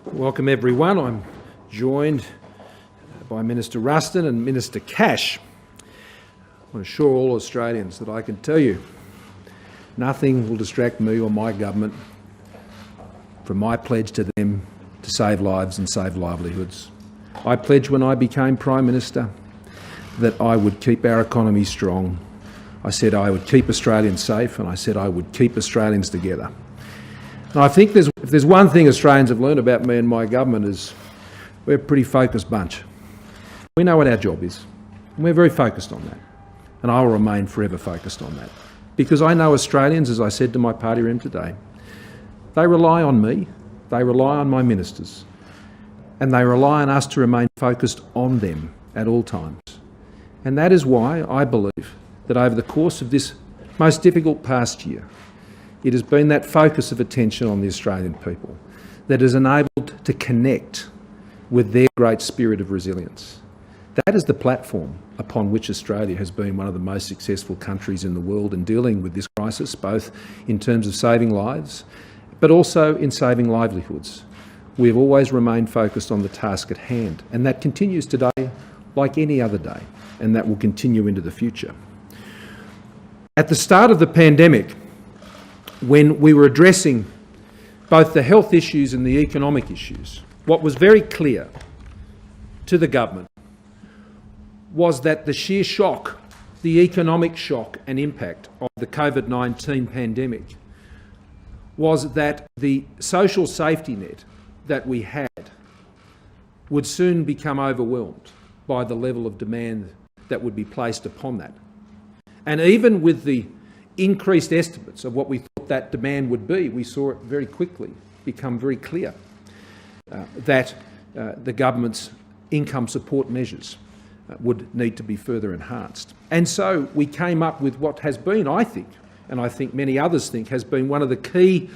Welcome everyone. I'm joined by Minister Ruston and Minister Cash. I want to assure all Australians that I can tell you nothing will distract me or my government from my pledge to them to save lives and save livelihoods. I pledged when I became Prime Minister that I would keep our economy strong. I said I would keep Australians safe, and I said I would keep Australians together. And I think if there's one thing Australians have learned about me and my government is we're a pretty focused bunch. We know what our job is, and we're very focused on that. And I will remain forever focused on that. Because I know Australians, as I said to my party room today, they rely on me, they rely on my ministers, and they rely on us to remain focused on them at all times. And that is why I believe that over the course of this most difficult past year, it has been that focus of attention on the Australian people that has enabled to connect with their great spirit of resilience. That is the platform upon which Australia has been one of the most successful countries in the world in dealing with this crisis, both in terms of saving lives, but also in saving livelihoods. We have always remained focused on the task at hand, and that continues today like any other day, and that will continue into the future. At the start of the pandemic, when we were addressing both the health issues and the economic issues, what was very clear to the government was that the sheer shock, the economic shock and impact of the COVID-19 pandemic was that the social safety net that we had would soon become overwhelmed by the level of demand that would be placed upon that. And even with the increased estimates of what we thought that demand would be, we saw it very quickly become very clear that the government's income support measures would need to be further enhanced. And so we came up with what has been, I think, and I think many others think, has been one of the key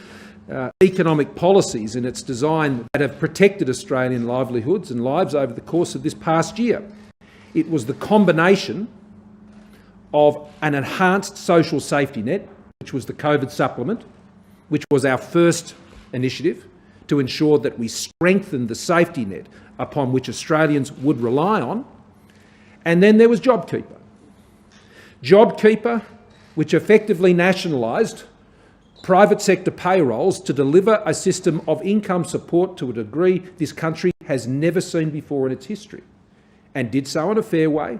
economic policies in its design that have protected Australian livelihoods and lives over the course of this past year. It was the combination of an enhanced social safety net, which was the COVID supplement, which was our first initiative to ensure that we strengthened the safety net upon which Australians would rely on. And then there was JobKeeper. JobKeeper, which effectively nationalised private sector payrolls to deliver a system of income support to a degree this country has never seen before in its history, and did so in a fair way,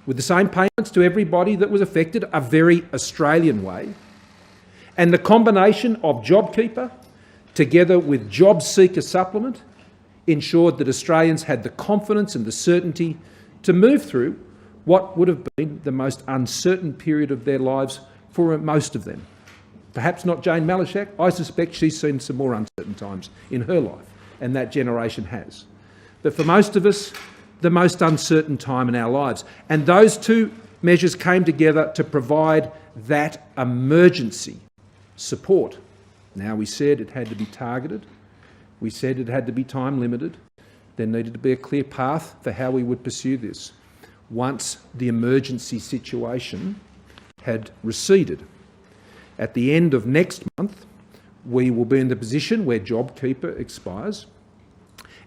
with the same payments to everybody that was affected, a very Australian way. And the combination of JobKeeper together with JobSeeker supplement ensured that Australians had the confidence and the certainty to move through what would have been the most uncertain period of their lives for most of them. Perhaps not Jane Malashak. I suspect she's seen some more uncertain times in her life, and that generation has. But for most of us, the most uncertain time in our lives. And those two measures came together to provide that emergency support. Now, we said it had to be targeted. We said it had to be time limited. There needed to be a clear path for how we would pursue this once the emergency situation had receded. At the end of next month, we will be in the position where JobKeeper expires,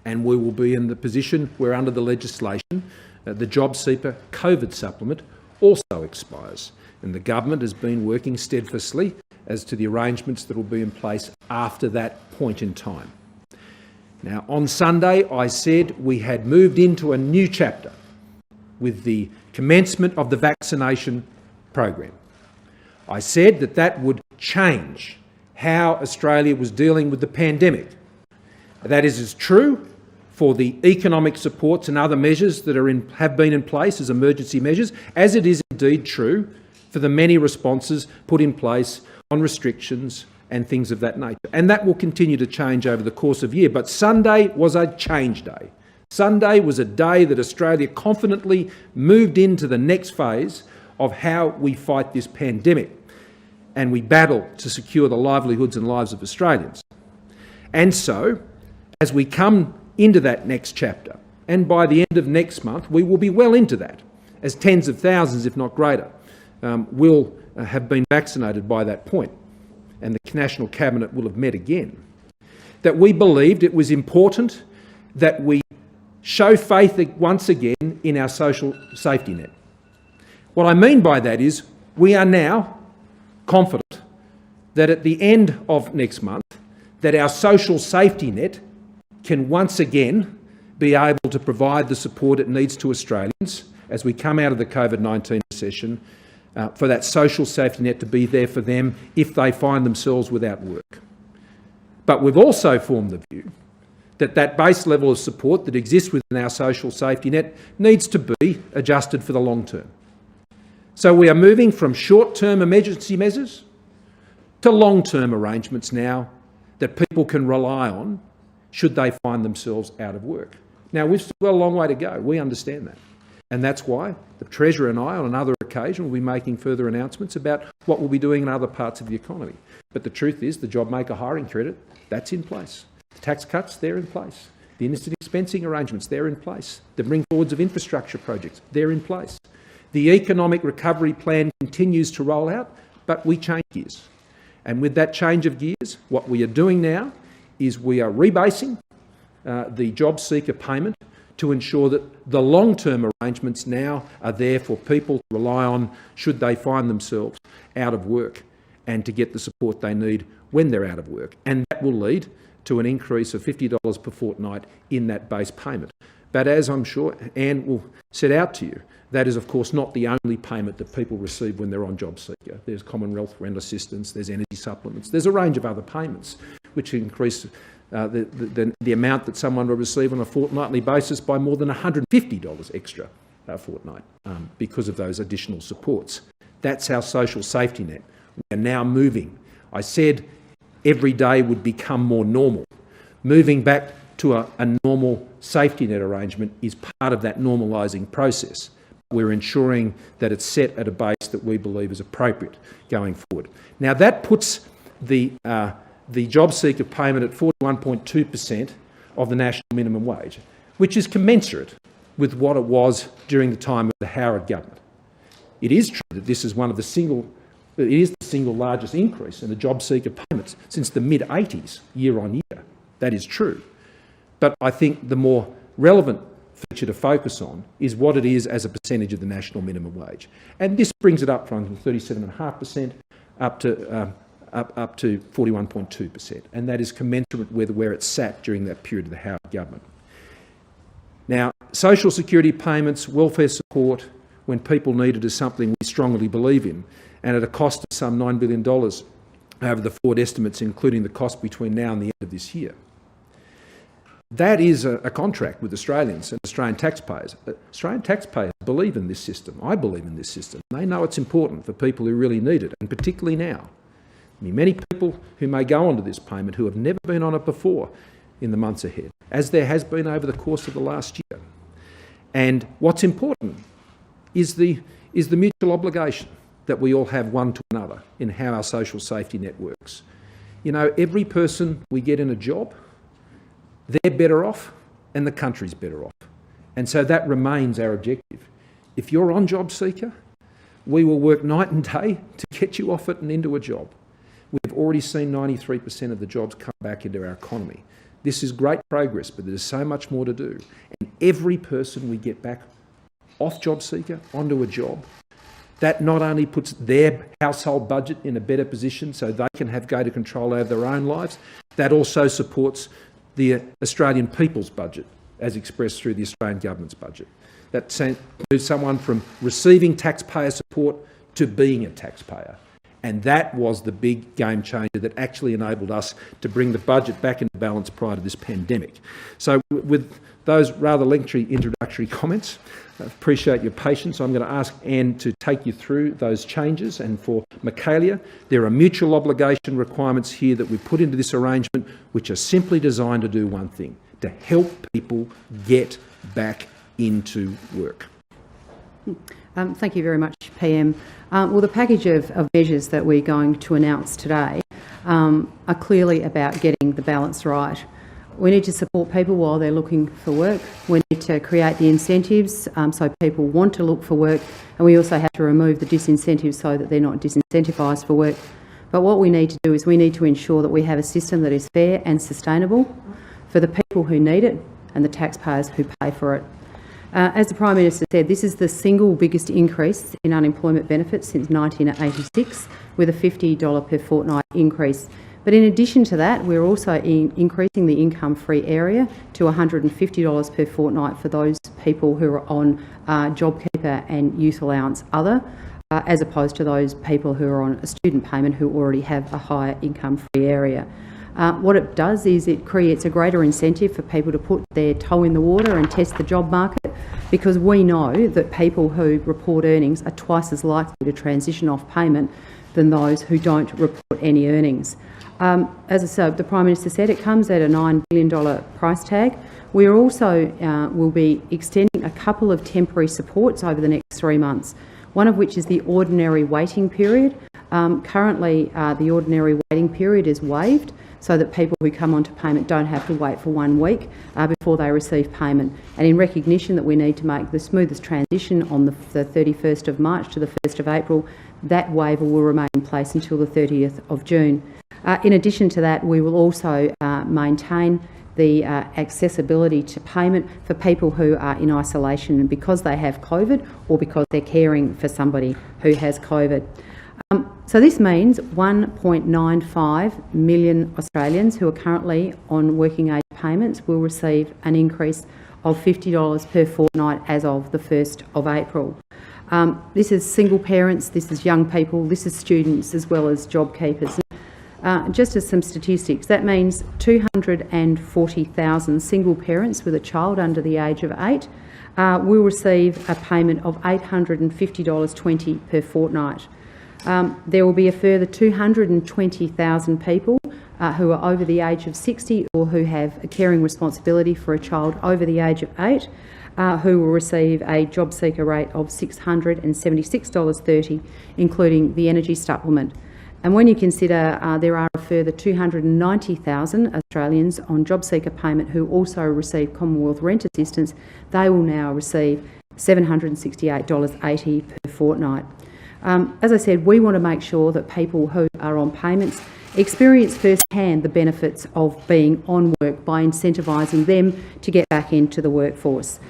and we will be in the position where, under the legislation, the JobSeeker COVID supplement also expires. And the government has been working steadfastly as to the arrangements that will be in place after that point in time. Now, on Sunday, I said we had moved into a new chapter with the commencement of the vaccination program. I said that that would change how Australia was dealing with the pandemic. That is as true for the economic supports and other measures that have been in place as emergency measures, as it is indeed true for the many responses put in place on restrictions and things of that nature. And that will continue to change over the course of the year. But Sunday was a change day. Sunday was a day that Australia confidently moved into the next phase of how we fight this pandemic, and we battle to secure the livelihoods and lives of Australians. And so, as we come into that next chapter, and by the end of next month, we will be well into that, as tens of thousands, if not greater, will have been vaccinated by that point, and the National Cabinet will have met again. that we believed it was important that we show faith once again in our social safety net. What I mean by that is we are now confident that at the end of next month, that our social safety net can once again be able to provide the support it needs to Australians as we come out of the COVID-19 recession, for that social safety net to be there for them if they find themselves without work. But we've also formed the view that that base level of support that exists within our social safety net needs to be adjusted for the long term. So we are moving from short-term emergency measures to long-term arrangements now that people can rely on should they find themselves out of work. Now, we've still got a long way to go. We understand that. And that's why the Treasurer and I, on another occasion, will be making further announcements about what we'll be doing in other parts of the economy. But the truth is, the JobMaker hiring credit, that's in place. The tax cuts, they're in place. The instant expensing arrangements, they're in place. The bring forwards of infrastructure projects, they're in place. The economic recovery plan continues to roll out, but we change gears. And with that change of gears, what we are doing now is we are rebasing the JobSeeker payment to ensure that the long-term arrangements now are there for people to rely on should they find themselves out of work and to get the support they need when they're out of work. And that will lead to an increase of $50 per fortnight in that base payment. But as I'm sure Anne will set out to you, that is of course not the only payment that people receive when they're on JobSeeker. There's Commonwealth rent assistance, there's energy supplements, there's a range of other payments which increase the amount that someone will receive on a fortnightly basis by more than $150 extra a fortnight because of those additional supports. That's our social safety net. We are now moving. I said every day would become more normal. Moving back to a normal safety net arrangement is part of that normalising process. We're ensuring that it's set at a base that we believe is appropriate going forward. Now that puts the JobSeeker payment at 41.2% of the national minimum wage, which is commensurate with what it was during the time of the Howard government. It is true that this is the single largest increase in the JobSeeker payments since the mid-80s, year on year. That is true. But I think the more relevant feature to focus on is what it is as a percentage of the national minimum wage. And this brings it up from 37.5% up to 41.2%. And that is commensurate with where it sat during that period of the Howard government. Now, social security payments, welfare support, when people need it, is something we strongly believe in, and at a cost of some $9 billion over the forward estimates, including the cost between now and the end of this year. That is a contract with Australians and Australian taxpayers. Australian taxpayers believe in this system. I believe in this system. They know it's important for people who really need it, and particularly now. I mean, many people who may go onto this payment who have never been on it before in the months ahead, as there has been over the course of the last year. And what's important is the mutual obligation that we all have one to another in how our social safety net works. You know, every person we get in a job, they're better off and the country's better off. And so that remains our objective. If you're on JobSeeker, we will work night and day to get you off it and into a job. We've already seen 93% of the jobs come back into our economy. This is great progress, but there's so much more to do. And every person we get back off JobSeeker onto a job, that not only puts their household budget in a better position so they can have greater control over their own lives, that also supports the Australian people's budget as expressed through the Australian government's budget. That moves someone from receiving taxpayer support to being a taxpayer. And that was the big game changer that actually enabled us to bring the budget back into balance prior to this pandemic. So with those rather lengthy introductory comments, I appreciate your patience. I'm going to ask Anne to take you through those changes. And for Michaelia, there are mutual obligation requirements here that we put into this arrangement which are simply designed to do one thing, to help people get back into work. Thank you very much, PM. Well, the package of measures that we're going to announce today are clearly about getting the balance right. We need to support people while they're looking for work. We need to create the incentives so people want to look for work, and we also have to remove the disincentives so that they're not disincentivised for work. But what we need to do is we need to ensure that we have a system that is fair and sustainable for the people who need it and the taxpayers who pay for it. As the Prime Minister said, this is the single biggest increase in unemployment benefits since 1986, with a $50 per fortnight increase. But in addition to that, we're also increasing the income-free area to $150 per fortnight for those people who are on JobKeeper and Youth Allowance Other, as opposed to those people who are on a student payment who already have a higher income-free area. What it does is it creates a greater incentive for people to put their toe in the water and test the job market, because we know that people who report earnings are twice as likely to transition off payment than those who don't report any earnings. As I said, the Prime Minister said, it comes at a $9 billion price tag. We are also will be extending a couple of temporary supports over the next 3 months, one of which is the ordinary waiting period. Currently, the ordinary waiting period is waived so that people who come onto payment don't have to wait for 1 week before they receive payment. And in recognition that we need to make the smoothest transition on the 31st of March to the 1st of April, that waiver will remain in place until the 30th of June. In addition to that, we will also maintain the accessibility to payment for people who are in isolation because they have COVID or because they're caring for somebody who has COVID. So this means 1.95 million Australians who are currently on working age payments will receive an increase of $50 per fortnight as of the 1st of April. This is single parents, this is young people, this is students as well as job keepers. Just as some statistics, that means 240,000 single parents with a child under the age of 8 will receive a payment of $850.20 per fortnight. There will be a further 220,000 people who are over the age of 60 or who have a caring responsibility for a child over the age of 8 who will receive a JobSeeker rate of $676.30, including the energy supplement. And when you consider there are a further 290,000 Australians on JobSeeker payment who also receive Commonwealth rent assistance, they will now receive $768.80 per fortnight. As I said, we want to make sure that people who are on payments experience firsthand the benefits of being on work by incentivising them to get back into the workforce.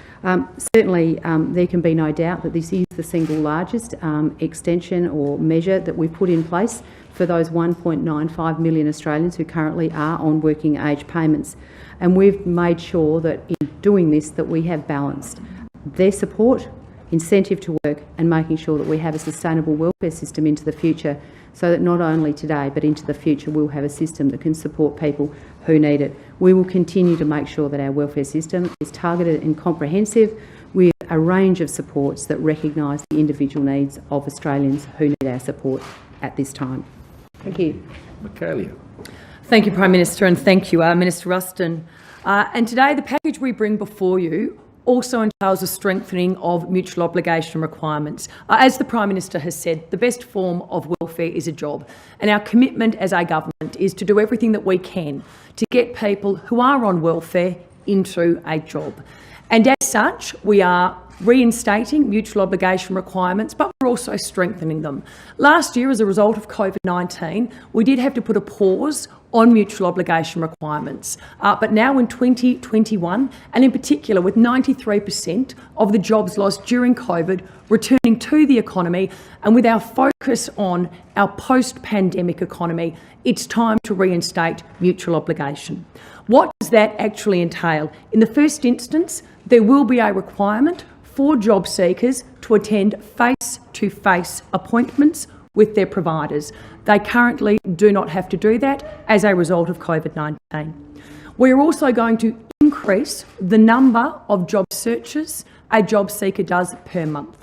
Certainly, there can be no doubt that this is the single largest extension or measure that we've put in place for those 1.95 million Australians who currently are on working age payments. And we've made sure that in doing this that we have balanced their support, incentive to work, and making sure that we have a sustainable welfare system into the future, so that not only today but into the future we'll have a system that can support people who need it. We will continue to make sure that our welfare system is targeted and comprehensive with a range of supports that recognise the individual needs of Australians who need our support at this time. Thank you. Michaelia. Thank you, Prime Minister, and thank you, Minister Ruston. And today the package we bring before you also entails a strengthening of mutual obligation requirements. As the Prime Minister has said, the best form of welfare is a job, and our commitment as a government is to do everything that we can to get people who are on welfare into a job. And as such, we are reinstating mutual obligation requirements, but we're also strengthening them. Last year, as a result of COVID-19, we did have to put a pause on mutual obligation requirements. But now in 2021, and in particular with 93% of the jobs lost during COVID returning to the economy, and with our focus on our post-pandemic economy, it's time to reinstate mutual obligation. What does that actually entail? In the first instance, there will be a requirement for job seekers to attend face-to-face appointments with their providers. They currently do not have to do that as a result of COVID-19. We're also going to increase the number of job searches a job seeker does per month.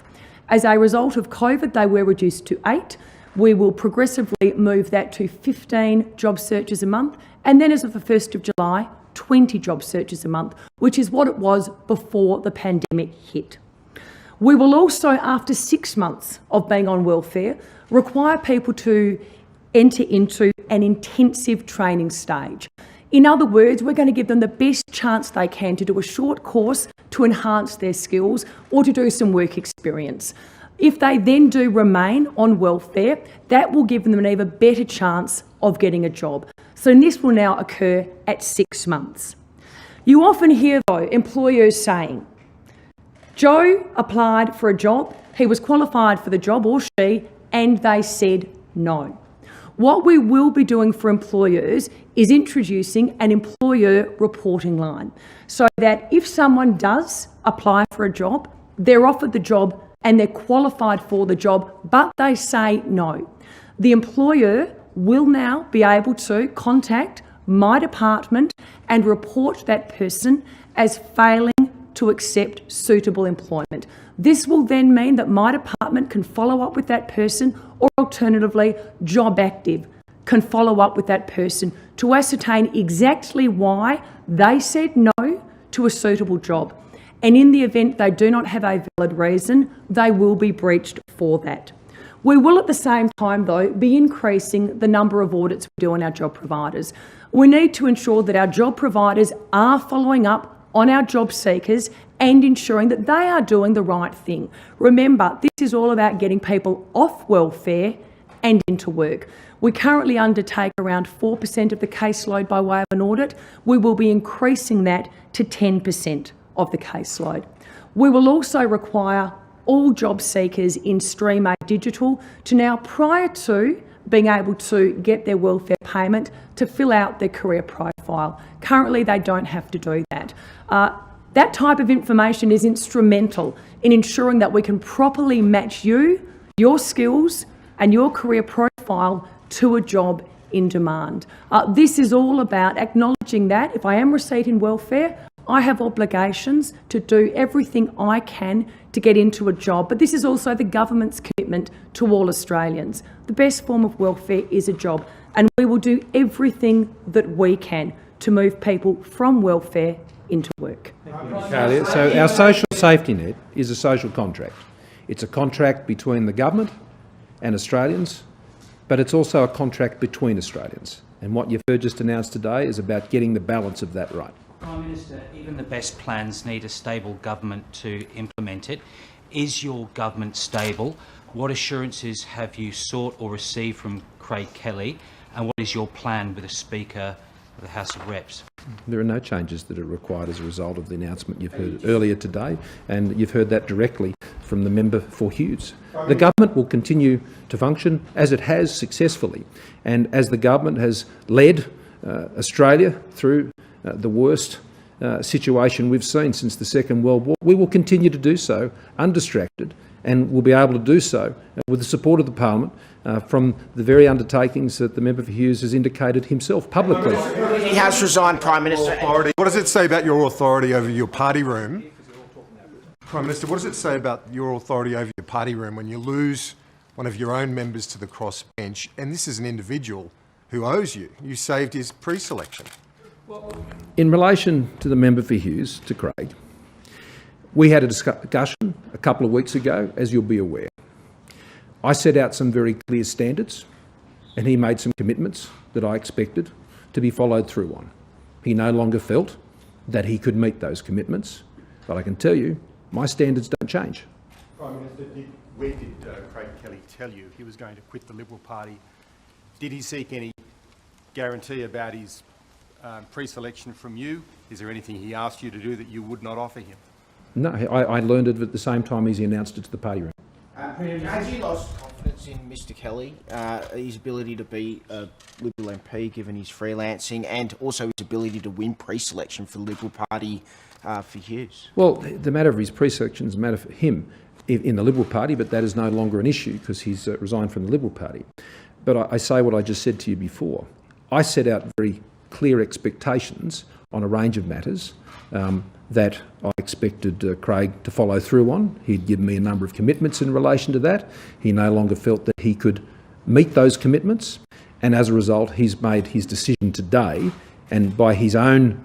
As a result of COVID, they were reduced to 8. We will progressively move that to 15 job searches a month, and then as of the 1st of July, 20 job searches a month, which is what it was before the pandemic hit. We will also, after 6 months of being on welfare, require people to enter into an intensive training stage. In other words, we're going to give them the best chance they can to do a short course to enhance their skills or to do some work experience. If they then do remain on welfare, that will give them an even better chance of getting a job. So this will now occur at 6 months. You often hear, though, employers saying, Joe applied for a job, he was qualified for the job, or she, and they said no. What we will be doing for employers is introducing an employer reporting line so that if someone does apply for a job, they're offered the job and they're qualified for the job, but they say no. The employer will now be able to contact my department and report that person as failing to accept suitable employment. This will then mean that my department can follow up with that person, or alternatively, Job Active can follow up with that person to ascertain exactly why they said no to a suitable job. And in the event they do not have a valid reason, they will be breached for that. We will at the same time, though, be increasing the number of audits we do on our job providers. We need to ensure that our job providers are following up on our job seekers and ensuring that they are doing the right thing. Remember, this is all about getting people off welfare and into work. We currently undertake around 4% of the caseload by way of an audit. We will be increasing that to 10% of the caseload. We will also require all job seekers in Stream A Digital to now, prior to being able to get their welfare payment, to fill out their career profile. Currently, they don't have to do that. That type of information is instrumental in ensuring that we can properly match you, your skills and your career profile to a job in demand. This is all about acknowledging that if I am receiving welfare, I have obligations to do everything I can to get into a job, but this is also the government's commitment to all Australians. The best form of welfare is a job, and we will do everything that we can to move people from welfare into work. Talia. So our social safety net is a social contract. It's a contract between the government and Australians, but it's also a contract between Australians. And what you've heard just announced today is about getting the balance of that right. Prime Minister, even the best plans need a stable government to implement it. Is your government stable? What assurances have you sought or received from Craig Kelly? And what is your plan with the Speaker of the House of Reps? There are no changes that are required as a result of the announcement you've heard earlier today, and you've heard that directly from the member for Hughes. The government will continue to function as it has successfully, and as the government has led Australia through the worst situation we've seen since the Second World War. We will continue to do so undistracted, and we'll be able to do so with the support of the Parliament from the very undertakings that the member for Hughes has indicated himself publicly. He has resigned, Prime Minister. What does it say about your authority over your party room? Prime Minister, what does it say about your authority over your party room when you lose one of your own members to the crossbench, and this is an individual who owes you? You saved his pre-selection. In relation to the member for Hughes, to Craig, we had a discussion a couple of weeks ago, as you'll be aware. I set out some very clear standards, and he made some commitments that I expected to be followed through on. He no longer felt that he could meet those commitments, but I can tell you, my standards don't change. Prime Minister, where did Craig Kelly tell you he was going to quit the Liberal Party? Did he seek any guarantee about his pre-selection from you? Is there anything he asked you to do that you would not offer him? No, I learned it at the same time as he announced it to the party room. Has he lost confidence in Mr Kelly, his ability to be a Liberal MP given his freelancing, and also his ability to win pre-selection for the Liberal Party for Hughes? Well, the matter of his pre-selection is a matter for him in the Liberal Party, but that is no longer an issue because he's resigned from the Liberal Party. But I say what I just said to you before. I set out very clear expectations on a range of matters that I expected Craig to follow through on. He'd given me a number of commitments in relation to that. He no longer felt that he could meet those commitments, and as a result he's made his decision today, and by his own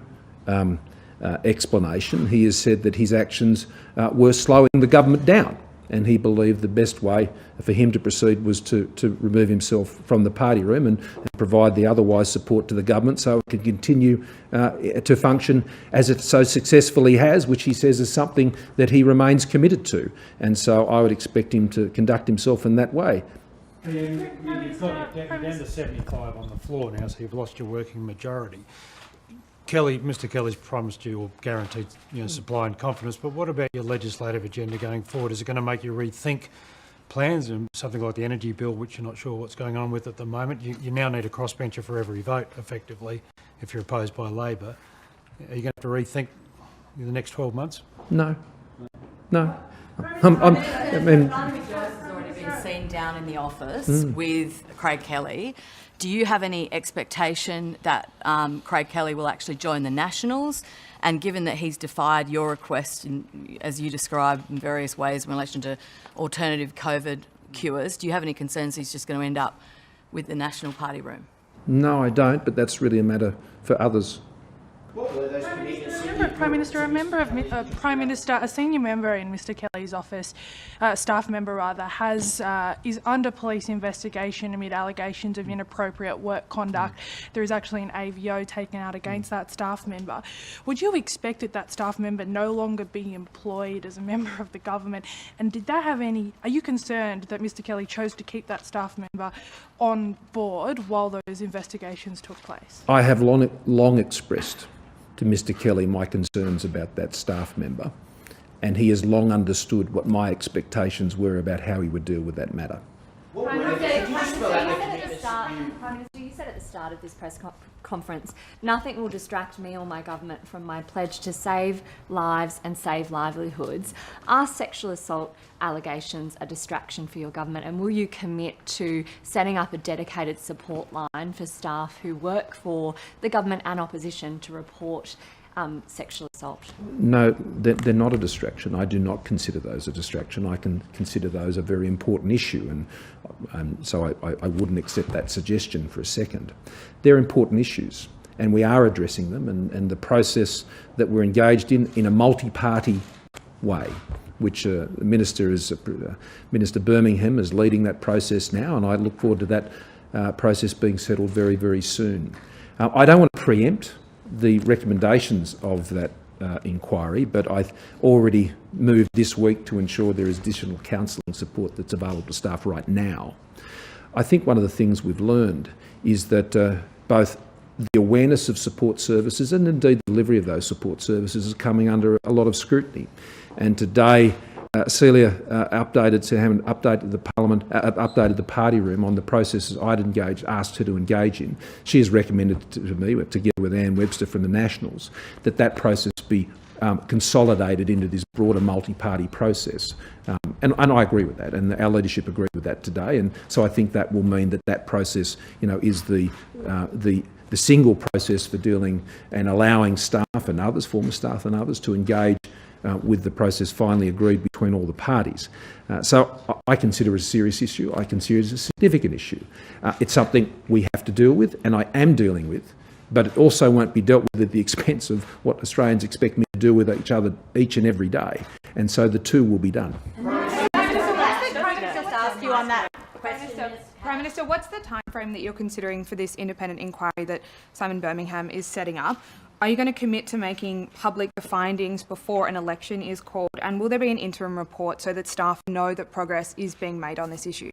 explanation he has said that his actions were slowing the government down. and he believed the best way for him to proceed was to remove himself from the party room and provide the otherwise support to the government so it can continue to function as it so successfully has, which he says is something that he remains committed to. And so I would expect him to conduct himself in that way. You're down to 75 on the floor now, so you've lost your working majority. Mr Kelly's promised you or guaranteed supply and confidence, but what about your legislative agenda going forward? Is it going to make you rethink plans and something like the energy bill, which you're not sure what's going on with at the moment? You now need a crossbencher for every vote, effectively, if you're opposed by Labor. Are you going to have to rethink in the next 12 months? No. Seen down in the office with Craig Kelly. Do you have any expectation that Craig Kelly will actually join the Nationals? And given that he's defied your request, as you described in various ways in relation to alternative COVID cures, do you have any concerns he's just going to end up with the National Party room? No, I don't, but that's really a matter for others. What were those committees? Prime Minister, a senior member in Mr Kelly's office, staff member rather, is under police investigation amid allegations of inappropriate work conduct. There is actually an AVO taken out against that staff member. Would you expect that staff member no longer be employed as a member of the government? And are you concerned that Mr Kelly chose to keep that staff member on board while those investigations took place? I have long expressed to Mr Kelly my concerns about that staff member, and he has long understood what my expectations were about how he would deal with that matter. Prime Minister, you said at the start of this press conference, nothing will distract me or my government from my pledge to save lives and save livelihoods. Are sexual assault allegations a distraction for your government, and will you commit to setting up a dedicated support line for staff who work for the government and opposition to report sexual assault? No, they're not a distraction. I do not consider those a distraction. I can consider those a very important issue, and so I wouldn't accept that suggestion for a second. They're important issues, and we are addressing them, and the process that we're engaged in a multi-party way, which Minister Birmingham is leading that process now, and I look forward to that process being settled very, very soon. I don't want to preempt the recommendations of that inquiry, but I've already moved this week to ensure there is additional counselling support that's available to staff right now. I think one of the things we've learned is that both the awareness of support services and indeed the delivery of those support services is coming under a lot of scrutiny. And today, Celia updated the party room on the processes I'd asked her to engage in. She has recommended to me, together with Anne Webster from the Nationals, that process be consolidated into this broader multi-party process. And I agree with that, and our leadership agreed with that today. And so I think that will mean that process, is the single process for dealing and allowing staff and others, former staff and others, to engage with the process finally agreed between all the parties. So I consider it a serious issue. I consider it a significant issue. It's something we have to deal with, and I am dealing with, but it also won't be dealt with at the expense of what Australians expect me to do with each other each and every day. And so the two will be done. Prime Minister, what's the timeframe that you're considering for this independent inquiry that Simon Birmingham is setting up? Are you going to commit to making public the findings before an election is called? And will there be an interim report so that staff know that progress is being made on this issue?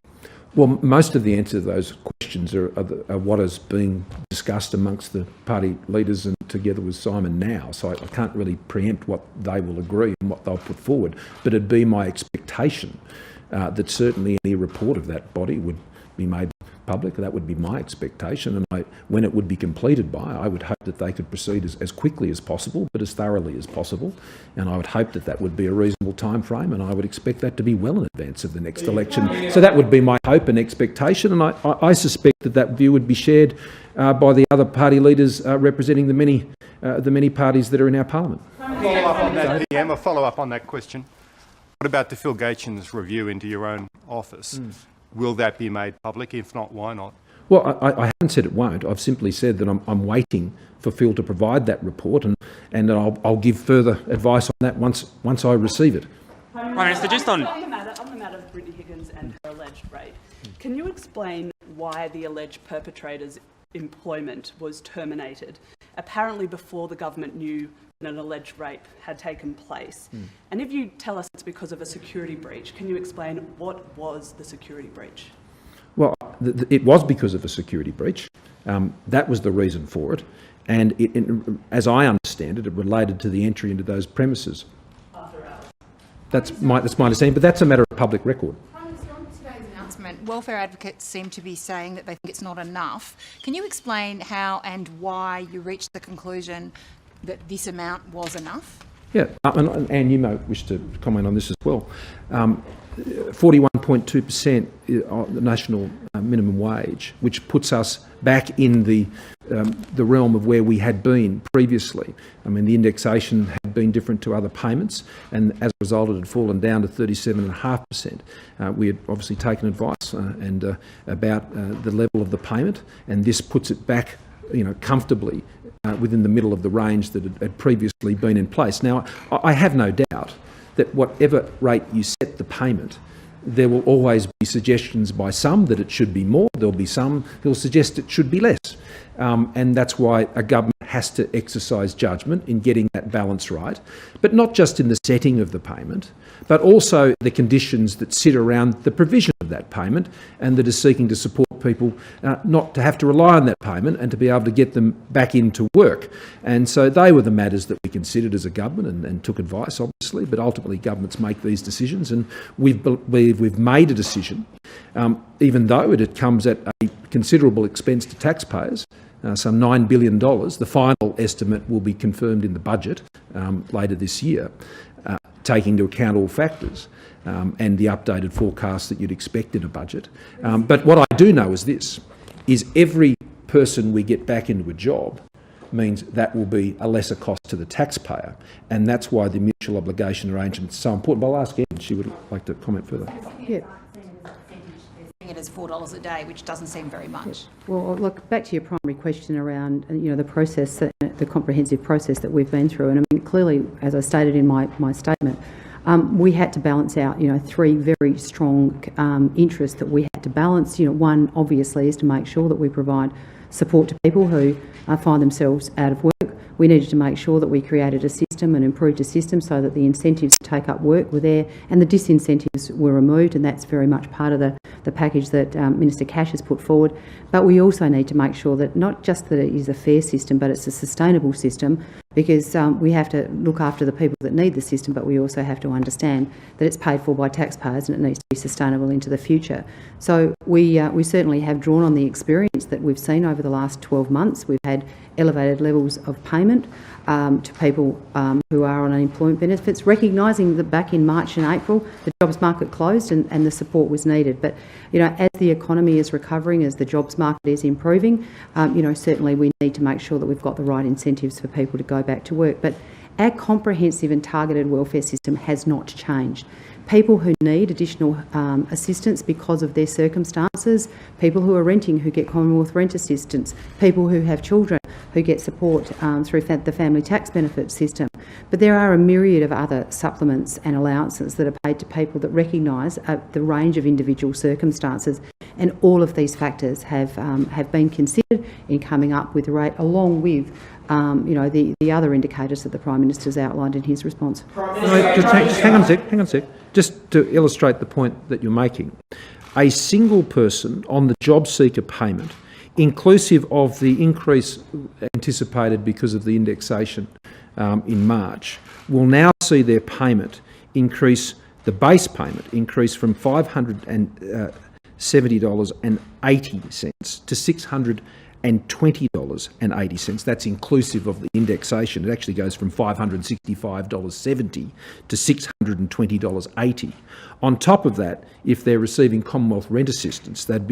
Well, most of the answer to those questions are what is being discussed amongst the party leaders and together with Simon now. So I can't really preempt what they will agree and what they'll put forward. But it'd be my expectation that certainly any report of that body would be made public. That would be my expectation, and when it would be completed by, I would hope that they could proceed as quickly as possible, but as thoroughly as possible, and I would hope that would be a reasonable time frame, and I would expect that to be well in advance of the next election. So that would be my hope and expectation, and I suspect that view would be shared by the other party leaders representing the many parties that are in our parliament. A follow-up on that question. What about the Phil Gaetjens review into your own office? Will that be made public? If not, why not? Well, I haven't said it won't. I've simply said that I'm waiting for Phil to provide that report, and I'll give further advice on that once I receive it. Prime Minister, just on and her alleged rape. Can you explain why the alleged perpetrator's employment was terminated, apparently before the government knew that an alleged rape had taken place? And if you tell us it's because of a security breach, can you explain what was the security breach? Well, it was because of a security breach. That was the reason for it. And as I understand it, it related to the entry into those premises. After hours. That's my understanding, but that's a matter of public record. Prime Minister, on today's announcement, welfare advocates seem to be saying that they think it's not enough. Can you explain how and why you reached the conclusion that this amount was enough? Yeah, and Anne, you may wish to comment on this as well. 41.2% the national minimum wage, which puts us back in the realm of where we had been previously. I mean, the indexation had been different to other payments, and as a result, it had fallen down to 37.5%. We had obviously taken advice about the level of the payment, and this puts it back, comfortably within the middle of the range that had previously been in place. Now, I have no doubt that whatever rate you set the payment, there will always be suggestions by some that it should be more. There'll be some who'll suggest it should be less. And that's why a government has to exercise judgment in getting that balance right, but not just in the setting of the payment, but also the conditions that sit around the provision of that payment and that is seeking to support people not to have to rely on that payment and to be able to get them back into work. And so they were the matters that we considered as a government and took advice, obviously, but ultimately governments make these decisions, and we've made a decision, even though it comes at a considerable expense to taxpayers, some $9 billion. The final estimate will be confirmed in the budget later this year, taking into account all factors and the updated forecast that you'd expect in a budget. But what I do know is this, is every person we get back into a job means that will be a lesser cost to the taxpayer, and that's why the mutual obligation arrangement is so important. But I'll ask Anne, she would like to comment further. Yeah. It is $4 a day, which doesn't seem very much. Well, look, back to your primary question around, the process, the comprehensive process that we've been through. And I mean, clearly, as I stated in my statement, we had to balance out, three very strong interests that we had to balance. One, obviously, is to make sure that we provide support to people who find themselves out of work. We needed to make sure that we created a system and improved a system so that the incentives to take up work were there and the disincentives were removed, and that's very much part of the package that Minister Cash has put forward. But we also need to make sure that not just that it is a fair system, but it's a sustainable system, because we have to look after the people that need the system, but we also have to understand that it's paid for by taxpayers and it needs to be sustainable into the future. So we certainly have drawn on the experience that we've seen over the last 12 months. We've had elevated levels of payment to people who are on unemployment benefits, recognising that back in March and April the jobs market closed and the support was needed. But as the economy is recovering, as the jobs market is improving, certainly we need to make sure that we've got the right incentives for people to go back to work. But our comprehensive and targeted welfare system has not changed. People who need additional assistance because of their circumstances, people who are renting who get Commonwealth rent assistance, people who have children who get support through the family tax benefit system. But there are a myriad of other supplements and allowances that are paid to people that recognise the range of individual circumstances, and all of these factors have been considered in coming up with a rate, along with the other indicators that the Prime Minister's outlined in his response. Just hang on a sec. Just to illustrate the point that you're making, a single person on the JobSeeker payment, inclusive of the increase anticipated because of the indexation in March, will now see their payment increase, the base payment increase from $570.80 to $620.80. That's inclusive of the indexation. It actually goes from $565.70 to $620.80. On top of that, if they're receiving Commonwealth rent assistance, that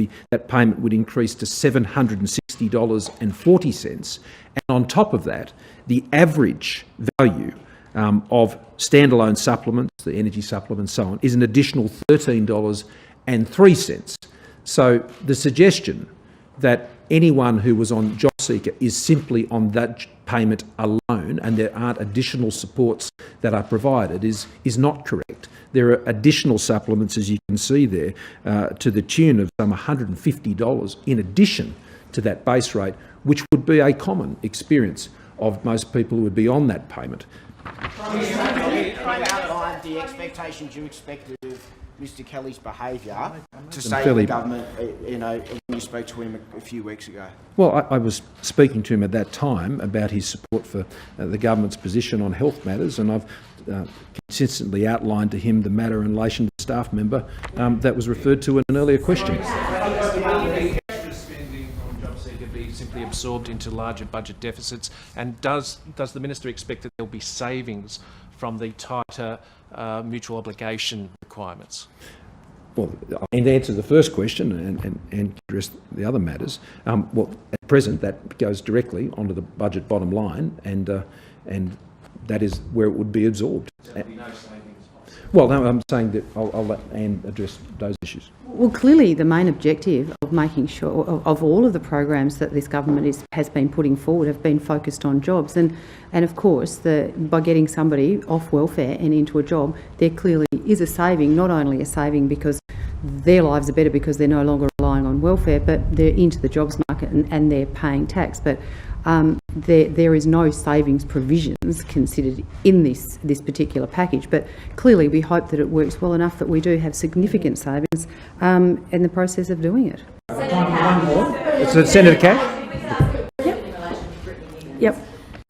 payment would increase to $760.40. And on top of that, the average value of standalone supplements, the energy supplements, so on, is an additional $13.03. So the suggestion that anyone who was on JobSeeker JobSeeker is simply on that payment alone and there aren't additional supports that are provided is not correct. There are additional supplements, as you can see there, to the tune of some $150 in addition to that base rate, which would be a common experience of most people who would be on that payment. Can you outline the expectations you expected of Mr Kelly's behaviour to save the government, when you spoke to him a few weeks ago? Well, I was speaking to him at that time about his support for the government's position on health matters, and I've consistently outlined to him the matter in relation to the staff member that was referred to in an earlier question. Spending on JobSeeker be simply absorbed into larger budget deficits, and does the minister expect that there'll be savings from the tighter mutual obligation requirements? Well, and to answer the first question and address the other matters, well, at present that goes directly onto the budget bottom line, and that is where it would be absorbed. Well, no, I'm saying that I'll let Anne address those issues. Well, clearly the main objective of making sure of all of the programs that this government has been putting forward have been focused on jobs, and of course by getting somebody off welfare and into a job, there clearly is a saving. Not only a saving because their lives are better because they're no longer relying on welfare, but they're into the jobs market and they're paying tax. But there is no savings provisions considered in this particular package, but clearly we hope that it works well enough that we do have significant savings in the process of doing it. One more. It's Senator Cash. Yep.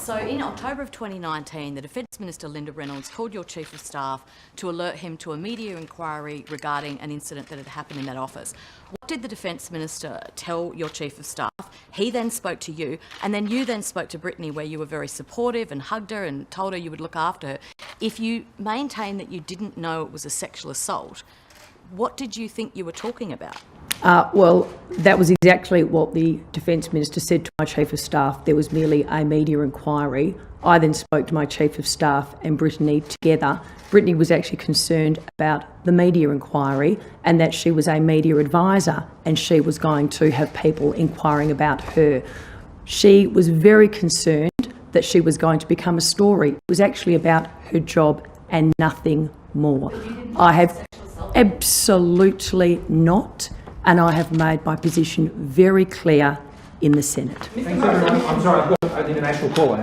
So in October of 2019, the Defence Minister Linda Reynolds called your Chief of Staff to alert him to a media inquiry regarding an incident that had happened in that office. What did the Defence Minister tell your Chief of Staff? He then spoke to you, and then you then spoke to Brittany, where you were very supportive and hugged her and told her you would look after her. If you maintain that you didn't know it was a sexual assault, what did you think you were talking about? Well, that was exactly what the Defence Minister said to my Chief of Staff. There was merely a media inquiry. I then spoke to my Chief of Staff and Brittany together. Brittany was actually concerned about the media inquiry and that she was a media advisor and she was going to have people inquiring about her. She was very concerned that she was going to become a story. It was actually about her job and nothing more. I have absolutely not. And I have made my position very clear in the Senate. Thanks everyone. I'm sorry, I've got an international call.